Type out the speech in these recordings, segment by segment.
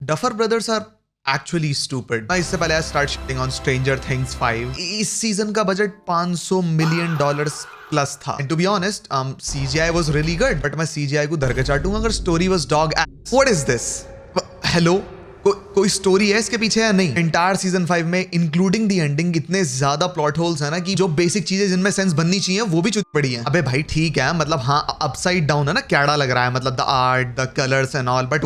Duffer Brothers are actually stupid. मैं इससे पहले start shitting on Stranger Things 5. इस सीजन का बजट $500 million प्लस था. And to be honest, CGI was really good. But मैं CGI को धर के चाटूंगा अगर story was dog ass. What is this? Hello? कोई स्टोरी है इसके पीछे या नहीं? एंटायर सीजन 5 में इंक्लूडिंग दी एंडिंग इतने ज्यादा प्लॉट होल्स है ना कि जो बेसिक चीजें जिनमें सेंस बननी चाहिए वो भी चुत पड़ी हैं. अबे भाई ठीक है, मतलब हाँ अपसाइड डाउन है ना, कैड़ा लग रहा है, मतलब the art, the colours and all, but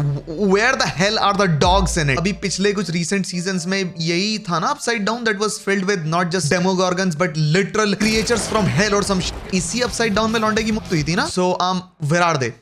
where the hell are the dogs in it? अभी पिछले कुछ रीसेंट सीजंस में यही था ना upside down, that was filled with not just demogorgons but literal creatures from hell or some shit. इसी upside down में लौंडे की मौत हुई थी ना. So where are they?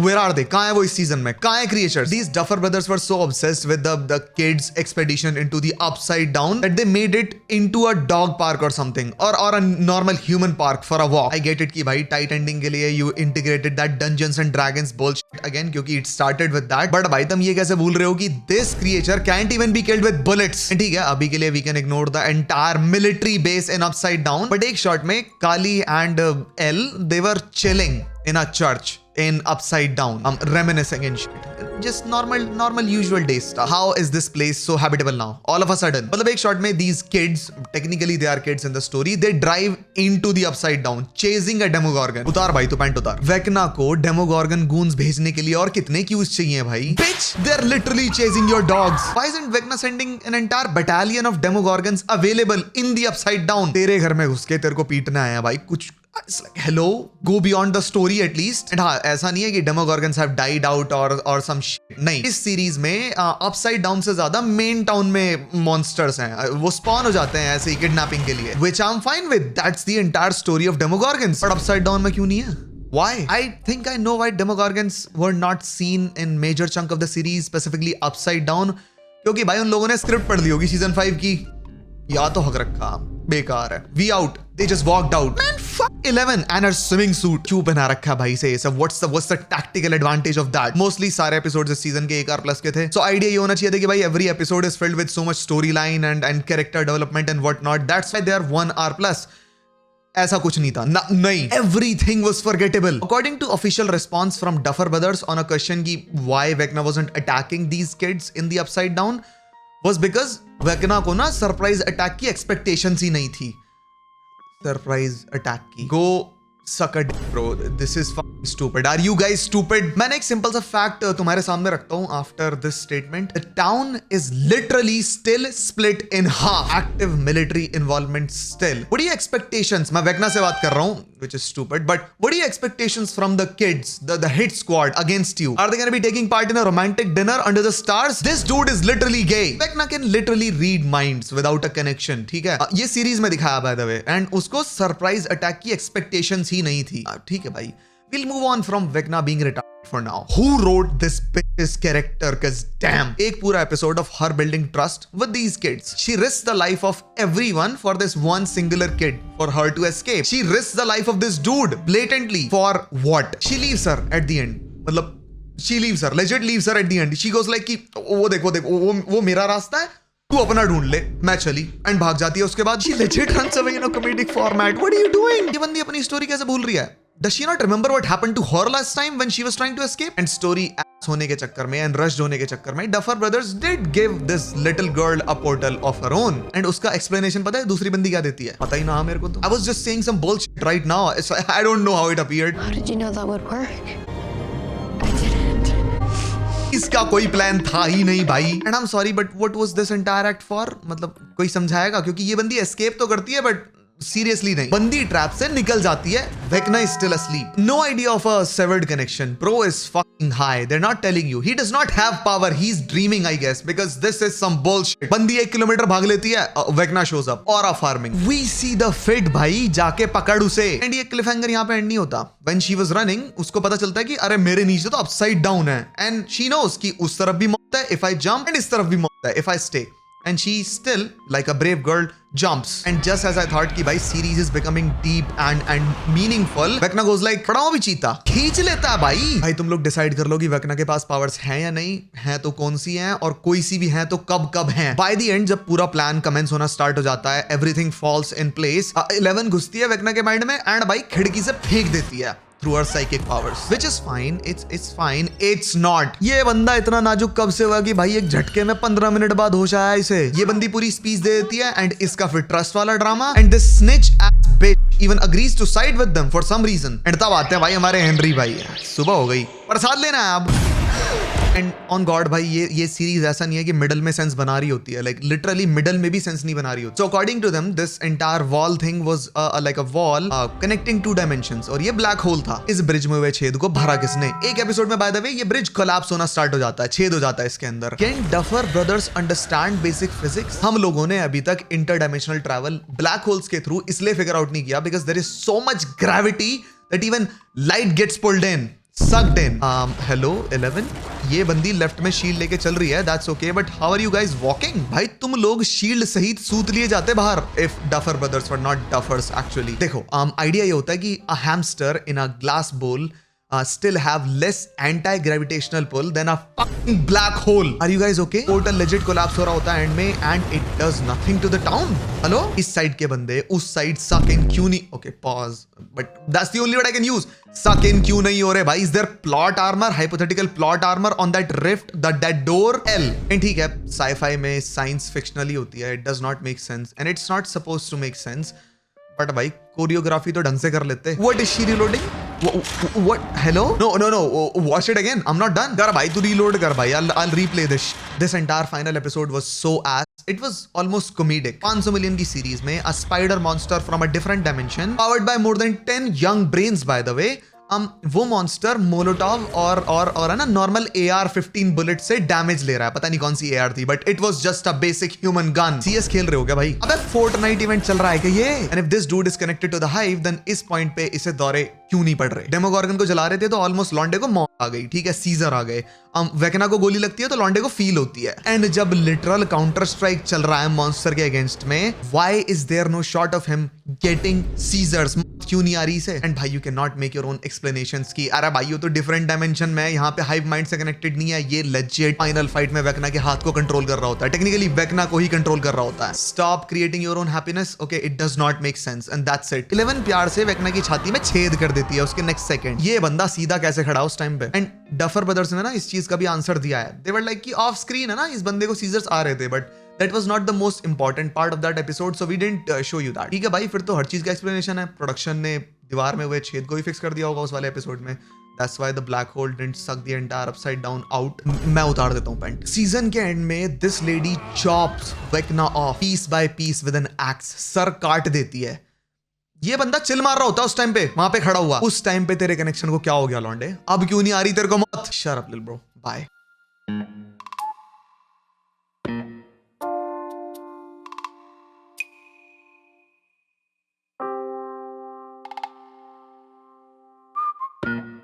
Where are they? कहाँ है वो इस सीजन में? कहाँ है creatures? These Duffer Brothers were so obsessed with the kids expedition into the upside down that they made it into a dog park or something, or a normal human park for a walk. I get it कि भाई tight ending के लिए you integrated that Dungeons and Dragons bullshit again क्योंकि it started with that. But भाई तुम ये कैसे भूल रहे हो कि this creature can't even be killed with bullets. ठीक है, अभी के लिए we can ignore the entire military base in upside down. But एक shot में Kali and Elle they were chilling in a church in upside down, reminiscing and shit. Just normal usual day stuff. How is this place so habitable now all of a sudden? मतलब एक shot में these kids, technically they are kids in the story, they drive into the upside down chasing a demogorgon. उतार भाई तू pant उतार. Vecna को demogorgon goons भेजने के लिए और कितने क्यूज चाहिए भाई? Bitch, they're literally chasing your dogs. Why isn't Vecna sending an entire battalion of demogorgons available in the upside down? तेरे घर में घुस के तेरे को पीटने आया भाई. कुछ It's like, hello, go beyond the story at least. And हाँ, ऐसा नहीं है कि demogorgons have died out or some shit. नहीं, इस सीरीज में upside down से ज्यादा main town में monsters हैं. वो spawn हो जाते हैं ऐसे ही kidnapping के लिए. Which I'm fine with. That's the entire story of demogorgons. But upside down में क्यों नहीं है? Why? I think I know why demogorgons were not seen in major chunk of the series, specifically upside down. क्योंकि भाई उन लोगों ने script पढ़ ली होगी सीजन 5 की. या तो हक रखा, बेकार है. We out. They just walked out. Man, fuck 11 and her swimming suit. क्यों पहना रखा भाई से ये सब? What's the tactical advantage of that? Mostly सारे episodes इस सीजन के 1R+ के थे. So idea ये होना चाहिए था कि भाई every episode is filled with so much storyline and character development and whatnot. That's why they are 1R+. ऐसा कुछ नहीं था. नहीं. Everything was forgettable. According to official response from Duffer Brothers on a question कि why Vecna wasn't attacking these kids in the upside down was because Vecna को ना surprise attack की expectations ही नहीं थी. सरप्राइज अटैक की. Go suck a dick, bro. This is fucking stupid. Are you guys stupid? मैंने एक simple सा fact तुम्हारे सामने रखता हूँ after this statement. The town is literally still split in half. Active military involvement still. What are your expectations? मैं Vecna से बात कर रहा हूँ, which is stupid. But what are your expectations from the kids, the hit squad against you? Are they gonna be taking part in a romantic dinner under the stars? This dude is literally gay. Vecna can literally read minds without a connection. ठीक है, ये series में दिखाया by the way. And उसको surprise attack की expectations ही नहीं थी. ठीक है भाई. We'll move on from Vecna being retired for now. Who wrote this bitch's character? Cause damn, एक पूरा episode of her building trust with these kids. She risks the life of everyone for this one singular kid, for her to escape. She risks the life of this dude blatantly. For what? She leaves her at the end. मतलब she leaves her, legit leaves her at the end. She goes like कि वो देख वो मेरा रास्ता है, तू अपना ढूंढ ले, मैं चली. एंड भाग जाती है. उसके बाद she legit runs away in a comedic format. What are you doing? ये बंदी अपनी स्टोरी कैसे भूल रही है? Does she not remember what happened to her last time when she was trying to escape? And story ass होने के चक्कर में and rushed होने के चक्कर में Duffer Brothers did give this little girl a portal of her own. And उसका explanation पता है दूसरी बंदी क्या देती है? पता ही ना मेरे को तो. I was just saying some bullshit right now. So I don't know how it appeared. How did you know that would work? I didn't. इसका कोई प्लान था ही नहीं भाई. And I'm sorry but what was this entire act for? मतलब कोई समझाएगा? क्योंकि ये बंदी escape तो करती है but सीरियसली नहीं. बंदी ट्रैप से निकल जाती है. Vecna is still asleep. No idea of a severed connection. Bro is fucking high. They're not telling you. He does not have power. He's dreaming, I guess, because this is some bullshit. बंदी 1 kilometre भाग लेती है. Vecna shows up. Aura farming. We see the fit भाई. जाके पकड़ उसे. And ये cliffhanger यहाँ पे end नहीं होता. When she was running, उसको पता चलता है कि अरे मेरे नीचे तो upside down है. And she knows कि उस तरफ भी मौत है if I jump and इस तरफ भी मौत है if I stay. And she still, like a brave girl, jumps. And just as I thought कि भाई series is becoming deep and meaningful, Vecna goes like, पड़ा भी चीता खींच लेता है भाई. भाई तुम लोग डिसाइड कर लो कि Vecna के पास पावर्स हैं या नहीं हैं, तो कौन सी हैं, और कोई सी भी हैं तो कब हैं. By the end जब पूरा प्लान कमेंस होना स्टार्ट हो जाता है, everything falls in place. 11 घुसती है Vecna के माइंड में एंड भाई खिड़की से फेंक देती है. through her psychic powers, which is fine. It's fine. It's not. ये बंदा इतना नाजुक कब से हुआ कि भाई एक झटके में 15 मिनट बाद होश आया इसे? ये बंदी पूरी स्पीच दे देती है एंड इसका फिर ट्रस्ट वाला drama and this snitch ass bitch even agrees to side with them for some reason. And तब आते हैं भाई हमारे हेनरी भाई। सुबह हो गई, प्रसाद लेना है अब। एंड ऑन गॉड भाई ये सीरीज ऐसा नहीं है कि मिडल में सेंस बना रही होती है, लाइक लिटरली मिडल में भी सेंस नहीं बना रही होती। So according to them this entire wall thing was like a wall connecting two dimensions और ये ब्लैक होल था। इस ब्रिज में हुए छेद को भरा किसने? एक एपिसोड में बाय द वे ये ब्रिज कोलैप्स होना स्टार्ट हो जाता है, छेद हो जाता है इसके अंदर। Can Duffer brothers understand basic physics? हम लोगों ने अभी तक इंटरडायमेंशनल ट्रैवल ब्लैक होल्स के थ्रू इसलिए फिगर आउट नहीं किया because there is so much gravity that even light gets pulled in, sucked in. Hello 11, ये बंदी लेफ्ट में शील्ड लेके चल रही है, that's okay, but how are you guys walking? भाई तुम लोग शील्ड सहित सूत लिए जाते बाहर if Duffer brothers were not duffers actually. देखो आइडिया ये होता है कि a hamster in a glass bowl still have less anti-gravitational pull than a fucking black hole. Are you guys okay? Portal legit collapse हो रहा होता है and में and it does nothing to the town. Hello इस side के बंदे उस side suck in क्यों नहीं? Okay, pause. But that's the only word I can use. Suck in क्यों नहीं हो रहे भाई? Is there plot armor, hypothetical plot armor on that rift, that door? L. And ठीक है, sci-fi में science fictionally होती है. It does not make sense and it's not supposed to make sense. But भाई कोरियोग्राफी तो ढंग से कर लेते। What is she reloading? What? Hello? No. Watch it again. I'm not done. कर भाई तू reload कर भाई. I'll replay this. This entire final episode was so ass. It was almost comedic. 500 million की सीरीज में a spider monster from a different dimension, powered by more than 10 young brains by the way. वो monster Molotov और है ना normal AR-15 bullet से damage ले रहा है। पता नहीं कौन सी AR थी but it was just a basic human gun. CS खेल रहे हो क्या भाई? अबे फोर्टनाइट इवेंट चल रहा है क्या ये? And if this dude is connected to the hive then इस पॉइंट पे इसे दौरे क्यों नहीं पड़ रहे? डेमोगॉर्गन को जला रहे थे तो ऑलमोस्ट लॉन्डे को मौत आ गई, ठीक है, सीजर आ गए। वेकना को गोली लगती है तो लॉन्डे को फील होती है। एंड जब लिटरल काउंटर स्ट्राइक चल रहा है मॉन्स्टर के अगेंस्ट में, why is there no shot of him getting seizures? क्यों नहीं आ रही से? एंड भाई you cannot make your own explanations की अरे भाई ये तो डिफरेंट डायमेंशन में यहाँ पे हाइव माइंड से कनेक्टेड नहीं है। ये लेजिट फाइनल फाइट में वेकना के हाथ को कंट्रोल कर रहा होता है, टेक्निकली वेकना को ही कंट्रोल कर रहा होता है। Stop creating your own happiness, okay, it does not make sense and that's it. 11 प्यार से वेकना की छाती में छेद कर देती है उसके नेक्स्ट सेकंड। ये बंदा सीधा कैसे खड़ा उस टाइम पे? एंड डफर ब्रदर्स ने ना इस चीज का भी आंसर दिया है। दे वर लाइक कि ऑफ स्क्रीन है ना इस बंदे को सीजर्स आ रहे थे but that was not the most important part of that episode so we didn't show you that. ठीक है भाई, फिर तो हर चीज का एक्सप्लेनेशन है। प्रोडक्शन ने दीवार में हुए छेद को भी फिक्स कर दिया होगा उस वाले एपिसोड में। That's why the black hole didn't suck the entire upside down out. मैं उतार देता हूँ पैंट। सीजन के एंड में this lady chops Vecna off piece by piece with an axe. Sir काट देती है। ये बंदा चिल मार रहा होता उस टाइम पे, वहां पे खड़ा हुआ। उस टाइम पे तेरे कनेक्शन को क्या हो गया लौंडे? अब क्यों नहीं आ रही तेरे को मौत? Shut up little bro. Bye.